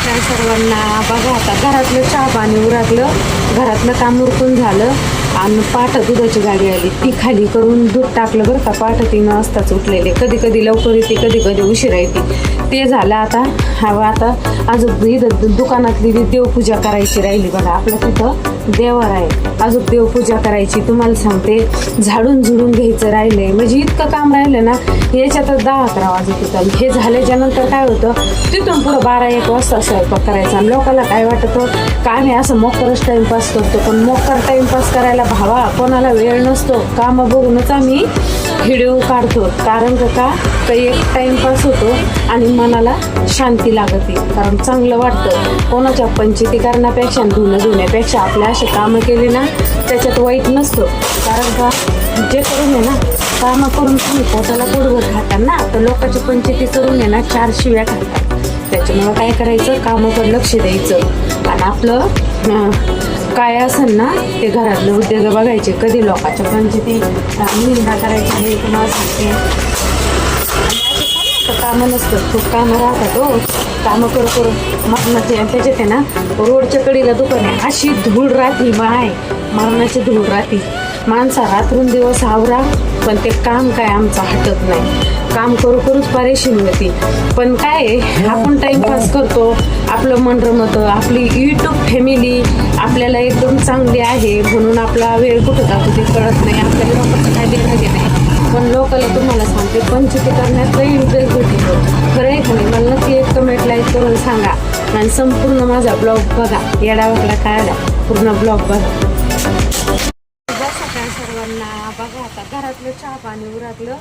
सकाळ सर्वांना. बघा आता घरातलं चहा पाणी उरकलं, घरातलं काम उरकून झालं आणि पाठ दुधाची गाडी आली, ती खाली करून दूध टाकलं बरं का. पाठ 3 वाजताच उठलेले, कधी कधी लवकर येते, कधी कधी उशिरा येते. ते झालं आता. आता अजून इथं दुकानातली देवपूजा करायची राहिली बघा. आपलं तिथं देवर आहे, अजून देवपूजा करायची. तुम्हाला सांगते झाडून झुडून घ्यायचं राहिलंय, म्हणजे इतकं काम राहिलं ना. याच्यातच 10-11 वाजत होतं. हे झाल्याच्या नंतर काय होतं, तिथून पुढं 12-1 वाजता स्वयंपाक करायचा. आणि लोकांना काय वाटतं काय नाही, असं मोकरच टाइमपास करतो. पण मोकर टाइमपास करायला भावा कोणाला वेळ नसतो. कामं बघूनच आम्ही व्हिडिओ काढतो. कारण का काही एक टाइमपास होतो आणि मनाला शांती लागते. कारण चांगलं वाटतं. कोणाच्या पंचायती करण्यापेक्षा धुण्यापेक्षा आपल्या असे कामं केली ना त्याच्यात वाईट नसतं. कारण का जे करून आहे ना, कामं करून तुम्ही पोटाला पोटभर खातात ना, तर लोकांच्या पंचायती करून आहे ना 4 शिव्या खातात. त्याच्यामुळं काय करायचं, कामाकडे लक्ष द्यायचं आणि आपलं काय असेल ना ते घरातले उद्योग बघायचे. कधी लोकांच्या पंचायती निंदा करायची नाही तुम्हाला सांगते. कामं नसतं, खूप कामं राहतात हो. कामं करू मरणाचे. आणि त्याच्यात आहे ना रोडच्या कडेला दुकान आहे, अशी धूळ राहते माय, मरणाची धूळ राहते. माणसा रात्रून दिवस आवरा, पण ते काम काय आमचं हटत नाही. काम करूच परेशानी होती. पण काय आपण टाइमपास करतो, आपलं मन रमतं. आपली यूट्यूब फॅमिली आपल्याला एकदम चांगली आहे म्हणून आपला वेळ कुठं जातो ते कळत नाही. आपल्याला लोकांचं काय देणं नाही. पण लोकांना तुम्हाला सांगते पंचायती करण्यात काही इंटरेस्ट भेटतो. खरं आहे का नाही, मला नक्की एक कमेंट लाईक करून सांगा. आणि संपूर्ण माझा ब्लॉग बघा, येडावाकडा काढला पूर्ण ब्लॉग बघा. सकाळ सर्वांना. बघा आता घरातलं चहा पाणी उरकलं,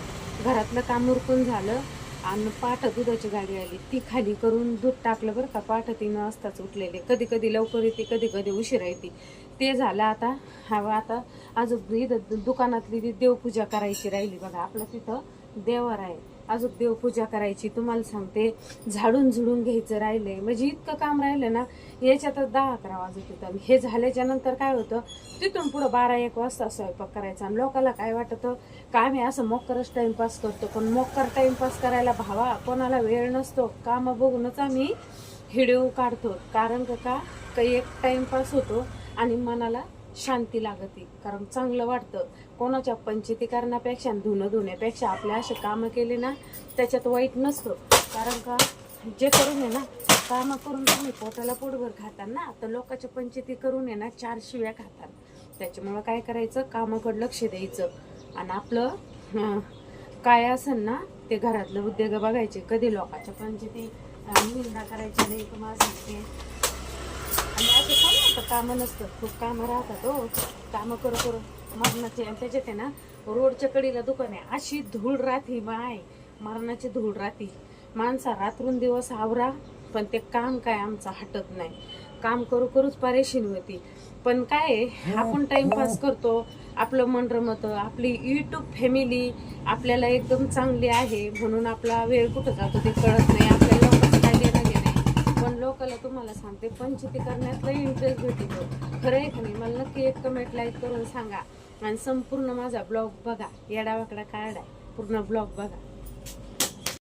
घरातलं काम उरकून झालं आणि पाठ दुधाची गाडी आली, ती खाली करून दूध टाकलं बरं का. पाठ 3 वाजताच उठलेले, कधी कधी लवकर येते, कधी कधी उशिरा येते. ते झालं आता. आता अजून इथं दुकानातली देवपूजा करायची राहिली बघा. आपलं तिथं देवर आहे, अजून देवपूजा करायची. तुम्हाला सांगते झाडून झुडून घ्यायचं राहिलंय, म्हणजे इतकं काम राहिलं ना. याच्यातच 10-11 वाजत होतं. हे झाल्याच्या नंतर काय होतं, तिथून पुढं 12-1 वाजता स्वयंपाक करायचा. आणि लोकांना काय वाटतं काय नाही, असं मोकरच टाइमपास करतो. पण मोकर टाइमपास करायला भावा कोणाला वेळ नसतो. कामं बघूनच आम्ही व्हिडिओ काढतो. कारण का काही एक टाइमपास होतो आणि मनाला शांती लागते. कारण चांगलं वाटतं. कोणाच्या पंचायती करण्यापेक्षा धुण्यापेक्षा आपल्या असे कामं केले ना त्याच्यात वाईट नसतं. कारण का जे करून आहे ना, कामं करून तुम्ही पोटाला पोटभर खातात ना, तर लोकांच्या पंचायती करून आहे ना 4 शिव्या खातात. त्याच्यामुळं काय करायचं, कामाकडे लक्ष द्यायचं आणि आपलं काय असेल ना ते घरातलं उद्योग बघायचे. कधी लोकांच्या पंचायती निंदा करायची नाही तुम्हाला सांगते. आणि असं कोण कामं नसतं, खूप कामं राहतात हो. कामं करू मरणाचे. आणि त्याच्यात आहे ना रोडच्या कडेला दुकान आहे, अशी धूळ राहते माय, मरणाची धूळ राहते. माणसा रात्रून दिवस आवरा, पण ते काम काय आमचं हटत नाही. काम करूच परेशानी होती. पण काय आपण टाइमपास करतो, आपलं मन रमतं. आपली यूट्यूब फॅमिली आपल्याला एकदम चांगली आहे म्हणून आपला वेळ कुठं जातो ते कळत नाही. आपल्याला लोकांचं काय देणं नाही. पण लोकांना तुम्हाला सांगते पंचायती करण्यात लई इंटरेस्ट भेटतो. खरं आहे का नाही, मला नक्की एक कमेंट लाईक करून सांगा. आणि संपूर्ण माझा ब्लॉग बघा, येडावाकडा काढाय पूर्ण ब्लॉग बघा.